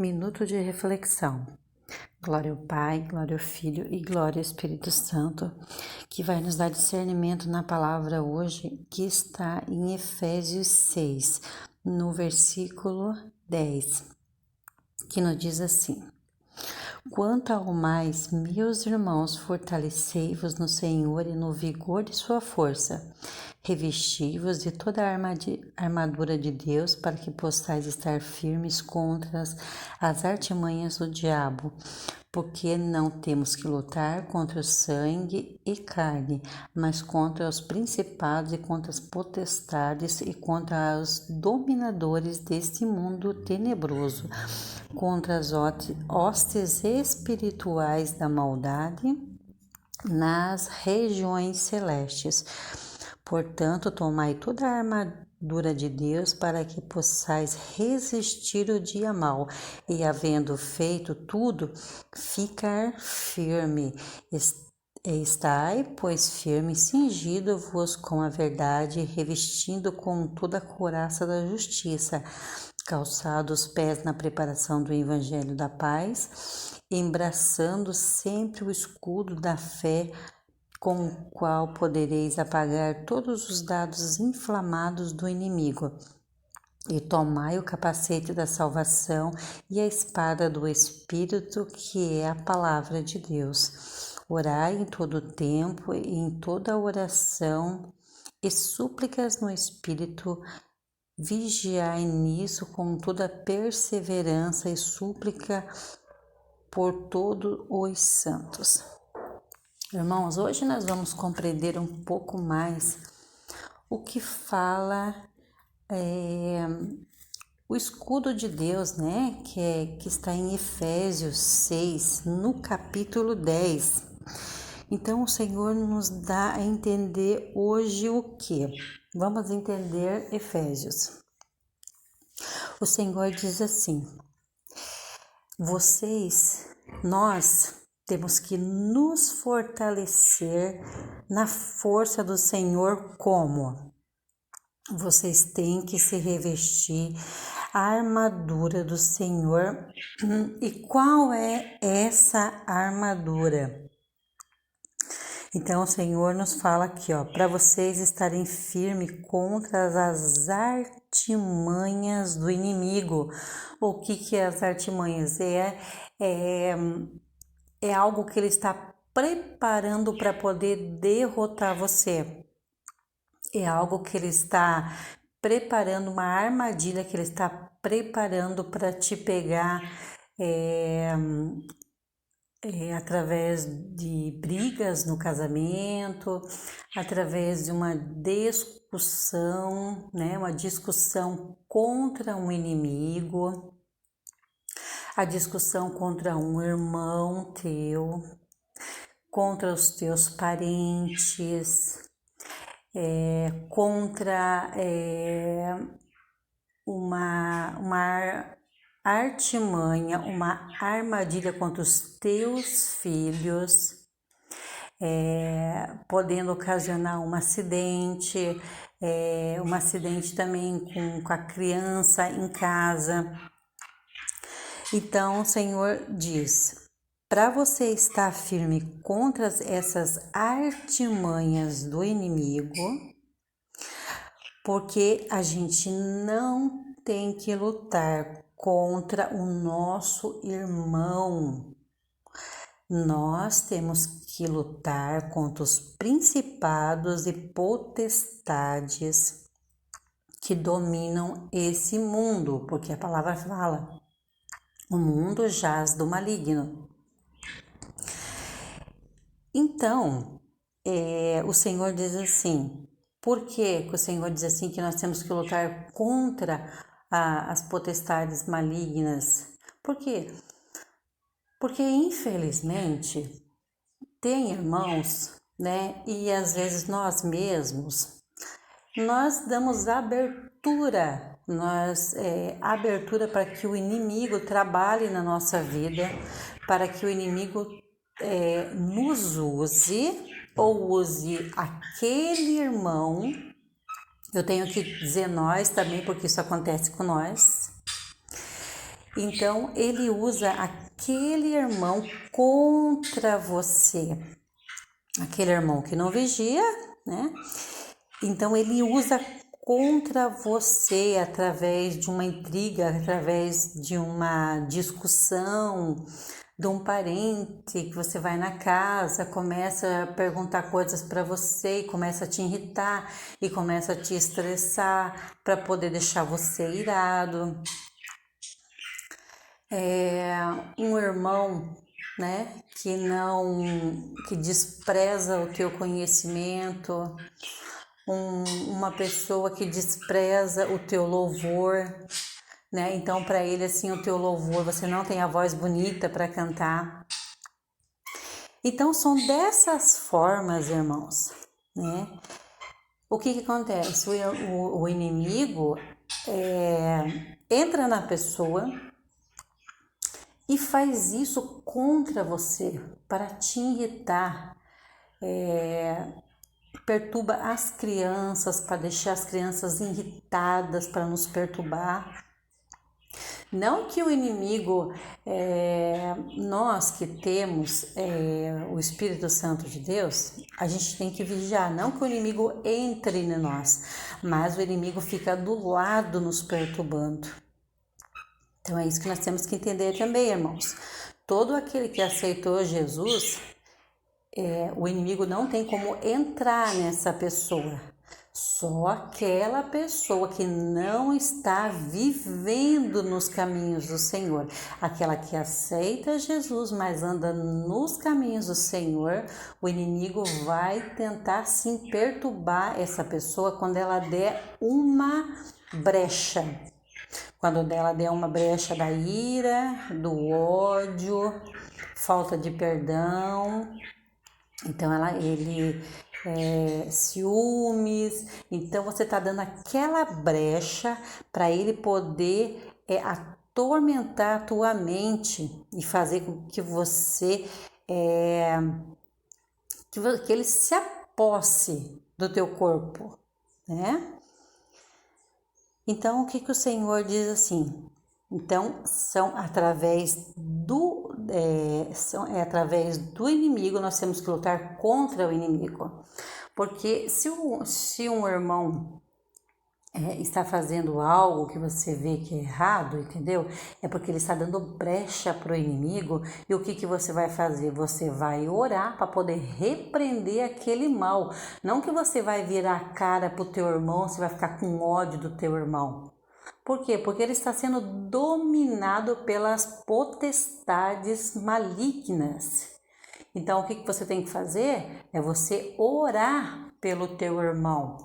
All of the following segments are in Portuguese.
Minuto de reflexão. Glória ao Pai, glória ao Filho e glória ao Espírito Santo, que vai nos dar discernimento na palavra hoje, que está em Efésios 6, no versículo 10, que nos diz assim: Quanto ao mais, meus irmãos, fortalecei-vos no Senhor e no vigor de sua força. Revesti-vos de toda a armadura de Deus, para que possais estar firmes contra as artimanhas do diabo. Porque não temos que lutar contra o sangue e carne, mas contra os principados e contra as potestades e contra os dominadores deste mundo tenebroso, contra as hostes espirituais da maldade nas regiões celestes. Portanto, tomai toda a armadura de Deus para que possais resistir o dia mau e, havendo feito tudo, ficar firme. Estai, pois, firme, cingido-vos com a verdade, revestindo com toda a couraça da justiça, calçados os pés na preparação do evangelho da paz, embraçando sempre o escudo da fé, com o qual podereis apagar todos os dardos inflamados do inimigo. E tomai o capacete da salvação e a espada do Espírito, que é a palavra de Deus. Orai em todo o tempo e em toda oração e súplicas no Espírito. Vigiai nisso com toda perseverança e súplica por todos os santos. Irmãos, hoje nós vamos compreender um pouco mais o que fala o escudo de Deus, né? Que está em Efésios 6, no capítulo 10. Então, o Senhor nos dá a entender hoje o que? Vamos entender Efésios. O Senhor diz assim: nós temos que nos fortalecer na força do Senhor. Como? Vocês têm que se revestir a armadura do Senhor. E qual é essa armadura? Então o Senhor nos fala aqui, para vocês estarem firmes contra as artimanhas do inimigo. O que é as artimanhas? É algo que ele está preparando para poder derrotar você. É algo que ele está preparando, uma armadilha que ele está preparando para te pegar através de brigas no casamento, através de uma discussão, né? Uma discussão contra um inimigo, a discussão contra um irmão teu, contra os teus parentes, contra uma artimanha, uma armadilha contra os teus filhos, podendo ocasionar um acidente também com a criança em casa. Então o Senhor diz: para você estar firme contra essas artimanhas do inimigo, porque a gente não tem que lutar contra o nosso irmão. Nós temos que lutar contra os principados e potestades que dominam esse mundo, porque a palavra fala: o mundo jaz do maligno. Então, o Senhor diz assim: por que o Senhor diz assim que nós temos que lutar contra as potestades malignas? Por quê? Porque, infelizmente, tem irmãos, né? E às vezes nós mesmos, nós damos abertura, abertura para que o inimigo trabalhe na nossa vida, para que o inimigo nos use ou use aquele irmão. Eu tenho que dizer nós também, porque isso acontece com nós. Então ele usa aquele irmão contra você, aquele irmão que não vigia, né? Então ele usa contra você através de uma intriga, através de uma discussão, de um parente que você vai na casa, começa a perguntar coisas para você e começa a te irritar e começa a te estressar para poder deixar você irado. Um irmão, né, que despreza o teu conhecimento, uma pessoa que despreza o teu louvor, né? Então, para ele, assim, o teu louvor, você não tem a voz bonita para cantar. Então, são dessas formas, irmãos, né? O que acontece? O inimigo entra na pessoa e faz isso contra você, para te irritar, perturba as crianças, para deixar as crianças irritadas, para nos perturbar. Não que o inimigo, nós que temos o Espírito Santo de Deus, a gente tem que vigiar, não que o inimigo entre em nós, mas o inimigo fica do lado nos perturbando. Então é isso que nós temos que entender também, irmãos. Todo aquele que aceitou Jesus, o inimigo não tem como entrar nessa pessoa. Só aquela pessoa que não está vivendo nos caminhos do Senhor, aquela que aceita Jesus, mas anda nos caminhos do Senhor, o inimigo vai tentar sim perturbar essa pessoa quando ela der uma brecha. Quando ela der uma brecha da ira, do ódio, falta de perdão. Então ciúmes, então você está dando aquela brecha para ele poder atormentar a tua mente e fazer com que você que ele se aposse do teu corpo, né? Então o que o Senhor diz assim? Então são através do inimigo, nós temos que lutar contra o inimigo, porque se um irmão está fazendo algo que você vê que é errado, entendeu? É porque ele está dando brecha para o inimigo, e o que você vai fazer? Você vai orar para poder repreender aquele mal, não que você vai virar a cara para o teu irmão, você vai ficar com ódio do teu irmão. Por quê? Porque ele está sendo dominado pelas potestades malignas. Então, o que você tem que fazer? É você orar pelo teu irmão.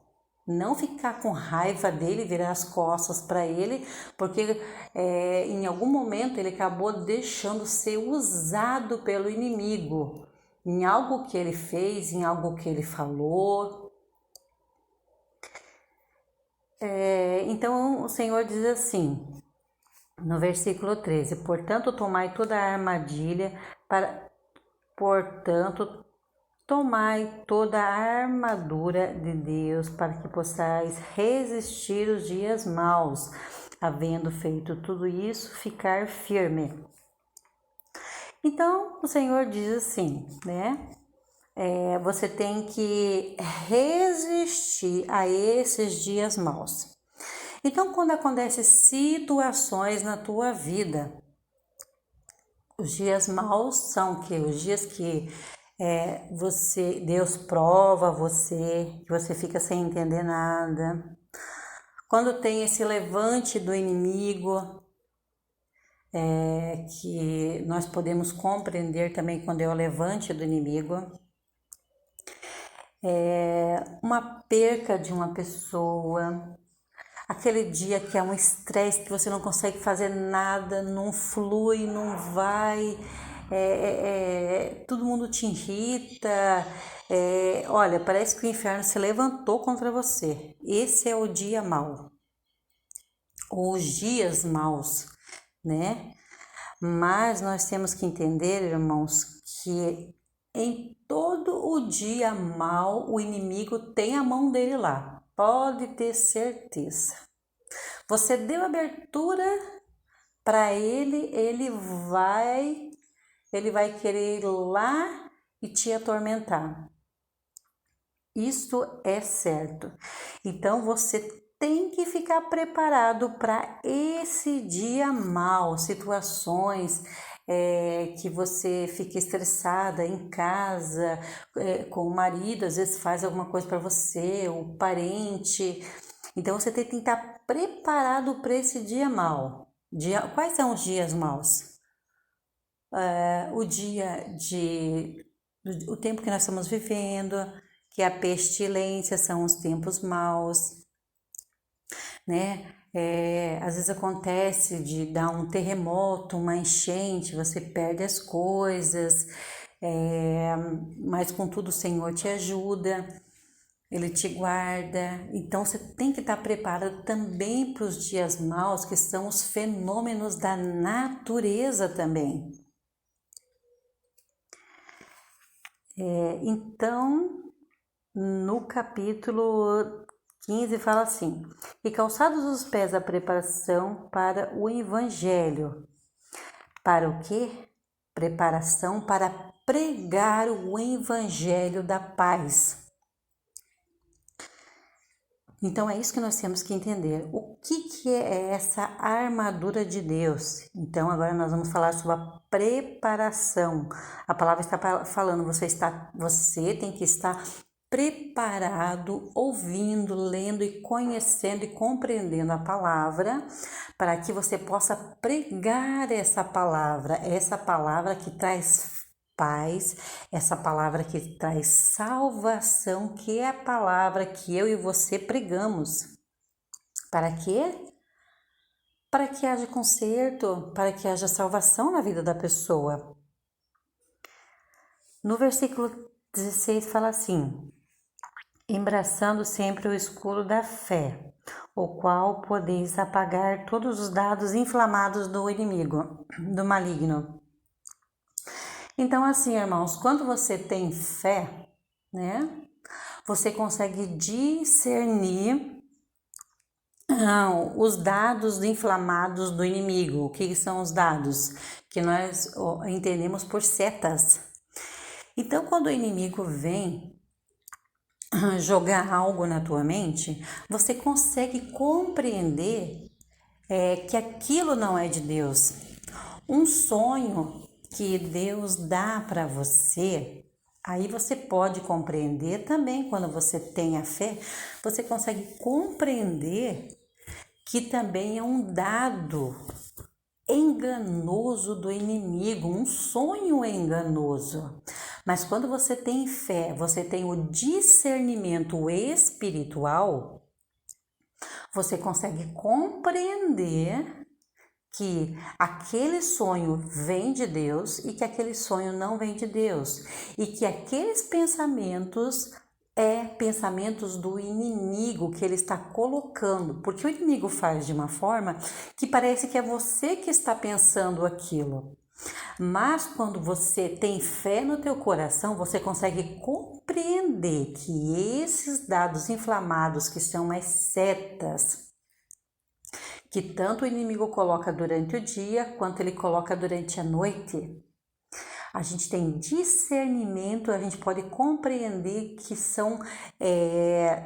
Não ficar com raiva dele, virar as costas para ele, porque em algum momento ele acabou deixando ser usado pelo inimigo. Em algo que ele fez, em algo que ele falou. Então o Senhor diz assim, no versículo 13: portanto, tomai toda a armadura de Deus, para que possais resistir os dias maus, havendo feito tudo isso, ficar firme. Então o Senhor diz assim, né? Você tem que resistir a esses dias maus. Então, quando acontecem situações na tua vida, os dias maus são os dias que Deus prova você, que você fica sem entender nada. Quando tem esse levante do inimigo, que nós podemos compreender também quando é o levante do inimigo. Uma perca de uma pessoa, aquele dia que é um estresse, que você não consegue fazer nada, não flui, não vai, todo mundo te irrita, olha, parece que o inferno se levantou contra você. Esse é o dia mau, ou os dias maus, né? Mas nós temos que entender, irmãos, que em todo o dia mau, o inimigo tem a mão dele lá. Pode ter certeza. Você deu abertura para ele vai querer ir lá e te atormentar. Isso é certo. Então você tem que ficar preparado para esse dia mal, situações que você fica estressada em casa, com o marido, às vezes faz alguma coisa para você, o parente. Então você tem que estar preparado para esse dia mal. Quais são os dias maus? O tempo que nós estamos vivendo, que a pestilência são os tempos maus, né? Às vezes acontece de dar um terremoto, uma enchente, você perde as coisas, mas contudo o Senhor te ajuda, Ele te guarda. Então você tem que estar preparado também para os dias maus, que são os fenômenos da natureza também. Então, no capítulo 15 fala assim: e calçados os pés a preparação para o evangelho. Para o quê? Preparação para pregar o evangelho da paz. Então é isso que nós temos que entender. O que é essa armadura de Deus? Então agora nós vamos falar sobre a preparação. A palavra está falando, você tem que estar preparado, ouvindo, lendo e conhecendo e compreendendo a palavra, para que você possa pregar essa palavra que traz paz, essa palavra que traz salvação, que é a palavra que eu e você pregamos. Para quê? Para que haja conserto, para que haja salvação na vida da pessoa. No versículo 16 fala assim: embraçando sempre o escudo da fé, o qual podeis apagar todos os dardos inflamados do inimigo, do maligno. Então, assim, irmãos, quando você tem fé, né, você consegue discernir os dados inflamados do inimigo. O que são os dados? Que nós entendemos por setas. Então, quando o inimigo vem jogar algo na tua mente, você consegue compreender que aquilo não é de Deus. Um sonho que Deus dá para você, aí você pode compreender também. Quando você tem a fé, você consegue compreender que também é um dado enganoso do inimigo, um sonho enganoso. Mas quando você tem fé, você tem o discernimento espiritual, você consegue compreender que aquele sonho vem de Deus e que aquele sonho não vem de Deus, e que aqueles pensamentos pensamentos do inimigo que ele está colocando, porque o inimigo faz de uma forma que parece que é você que está pensando aquilo. Mas quando você tem fé no teu coração, você consegue compreender que esses dados inflamados, que são as setas, que tanto o inimigo coloca durante o dia, quanto ele coloca durante a noite, a gente tem discernimento, a gente pode compreender que são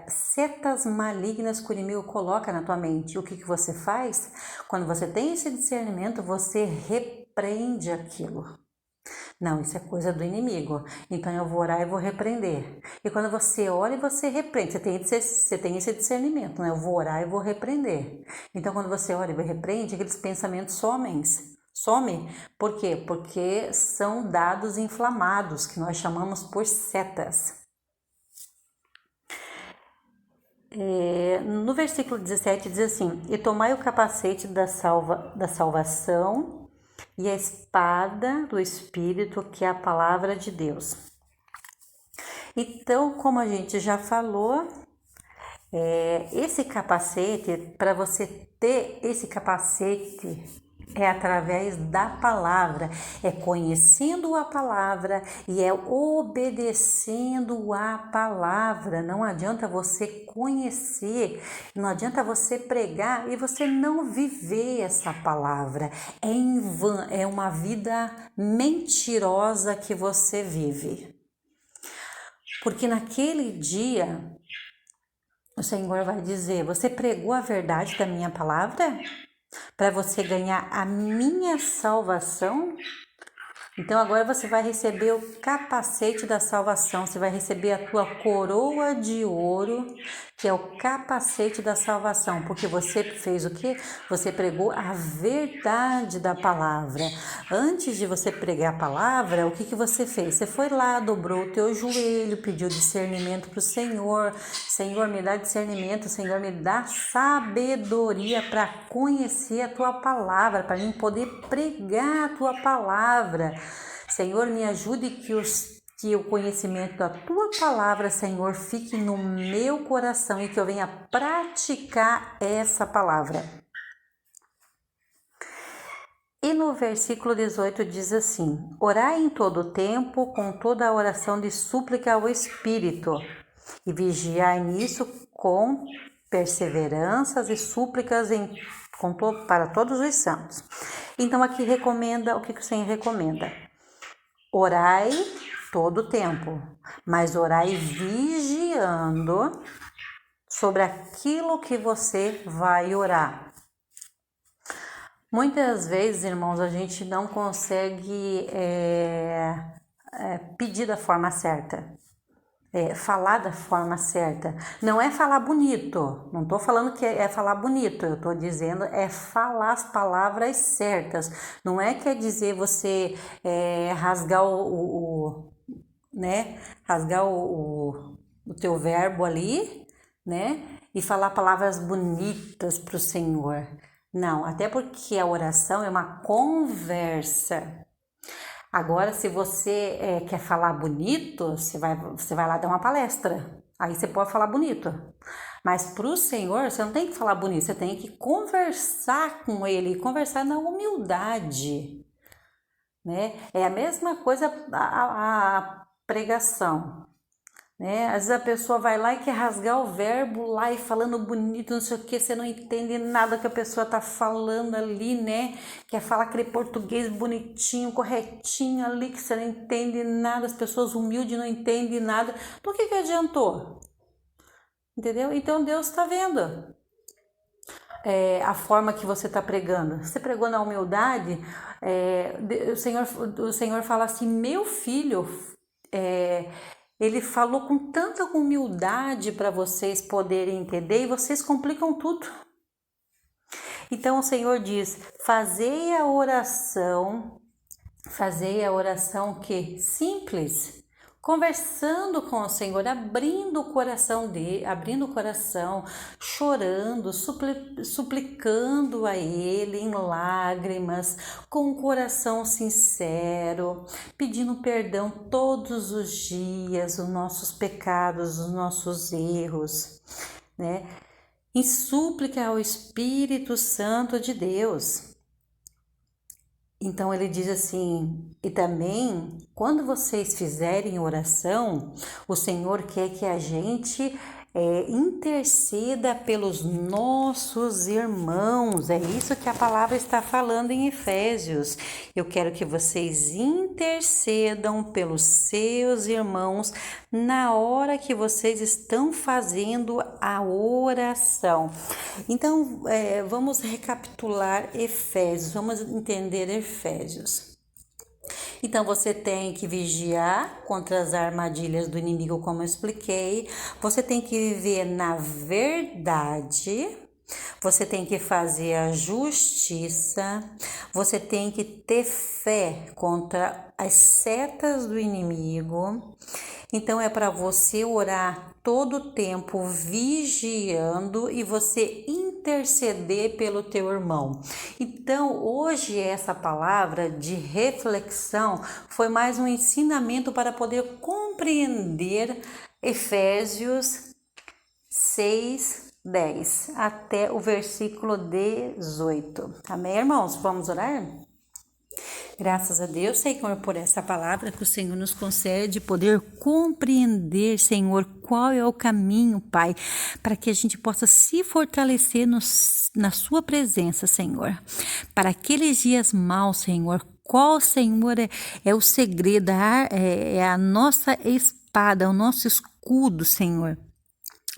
setas malignas que o inimigo coloca na tua mente. O que você faz? Quando você tem esse discernimento, você repreende aquilo. Não, isso é coisa do inimigo, então eu vou orar e vou repreender. E quando você ora e você repreende, você tem esse discernimento, né? Eu vou orar e vou repreender. Então quando você ora e repreende, aqueles pensamentos some. Por quê? Porque são dados inflamados, que nós chamamos por setas. No versículo 17 diz assim: e tomai o capacete da salvação e a espada do Espírito, que é a palavra de Deus. Então, como a gente já falou, esse capacete, para você ter esse capacete, é através da palavra, é conhecendo a palavra e é obedecendo a palavra. Não adianta você conhecer, não adianta você pregar e você não viver essa palavra. É em vão, é uma vida mentirosa que você vive. Porque naquele dia, o Senhor vai dizer: você pregou a verdade da minha palavra? Para você ganhar a minha salvação? Então agora você vai receber o capacete da salvação, você vai receber a tua coroa de ouro, que é o capacete da salvação, porque você fez o quê? Você pregou a verdade da palavra. Antes de você pregar a palavra, o que você fez? Você foi lá, dobrou o teu joelho, pediu discernimento para o Senhor. Senhor, me dá discernimento, Senhor, me dá sabedoria para conhecer a tua palavra, para mim poder pregar a tua palavra. Senhor, me ajude que o conhecimento da tua palavra, Senhor, fique no meu coração e que eu venha praticar essa palavra. E no versículo 18 diz assim: orai em todo o tempo, com toda a oração de súplica ao Espírito, e vigiai nisso com perseveranças e súplicas para todos os santos. Então aqui recomenda, o que o Senhor recomenda? Orai todo o tempo, mas orai vigiando sobre aquilo que você vai orar. Muitas vezes, irmãos, a gente não consegue pedir da forma certa, falar da forma certa. Não é falar bonito, não estou falando que é falar bonito, eu estou dizendo é falar as palavras certas. Não é quer dizer você rasgar rasgar o teu verbo ali, né? E falar palavras bonitas para o Senhor. Não, até porque a oração é uma conversa. Agora, se você quer falar bonito, você vai lá dar uma palestra. Aí você pode falar bonito. Mas para o Senhor, você não tem que falar bonito, você tem que conversar com Ele, conversar na humildade. Né? É a mesma coisa a pregação. Né? Às vezes a pessoa vai lá e quer rasgar o verbo lá e falando bonito, não sei o que, você não entende nada que a pessoa tá falando ali, né? Quer falar aquele português bonitinho, corretinho ali, que você não entende nada, as pessoas humildes não entendem nada. Por que adiantou? Entendeu? Então Deus está vendo a forma que você está pregando. Você pregou na humildade, o Senhor fala assim: meu filho, ele falou com tanta humildade para vocês poderem entender e vocês complicam tudo. Então o Senhor diz: fazei a oração que simples, conversando com o Senhor, abrindo o coração, chorando, suplicando a Ele em lágrimas, com um coração sincero, pedindo perdão todos os dias, os nossos pecados, os nossos erros, né? Em súplica ao Espírito Santo de Deus. Então ele diz assim: e também, quando vocês fizerem oração, o Senhor quer que a gente interceda pelos nossos irmãos. É isso que a palavra está falando em Efésios. Eu quero que vocês intercedam pelos seus irmãos na hora que vocês estão fazendo a oração. Então, vamos recapitular Efésios, vamos entender Efésios. Então, você tem que vigiar contra as armadilhas do inimigo, como eu expliquei. Você tem que viver na verdade. Você tem que fazer a justiça. Você tem que ter fé contra as setas do inimigo. Então, é para você orar todo o tempo vigiando e você interceder pelo teu irmão. Então, hoje essa palavra de reflexão foi mais um ensinamento para poder compreender Efésios 6, 10 até o versículo 18. Amém, irmãos? Vamos orar? Graças a Deus, Senhor, por essa palavra que o Senhor nos concede, poder compreender, Senhor, qual é o caminho, Pai, para que a gente possa se fortalecer na Sua presença, Senhor. Para aqueles dias maus, Senhor, qual, Senhor, é o segredo, é a nossa espada, o nosso escudo, Senhor,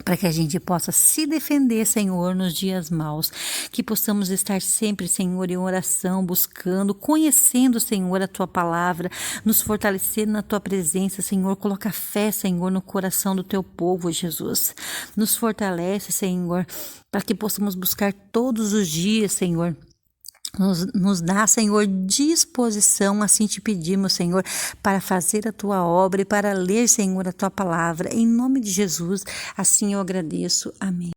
para que a gente possa se defender, Senhor, nos dias maus, que possamos estar sempre, Senhor, em oração, buscando, conhecendo, Senhor, a Tua palavra, nos fortalecendo na Tua presença, Senhor. Coloca fé, Senhor, no coração do Teu povo, Jesus. Nos fortalece, Senhor, para que possamos buscar todos os dias, Senhor. Nos dá, Senhor, disposição, assim te pedimos, Senhor, para fazer a Tua obra e para ler, Senhor, a Tua palavra. Em nome de Jesus, assim eu agradeço. Amém.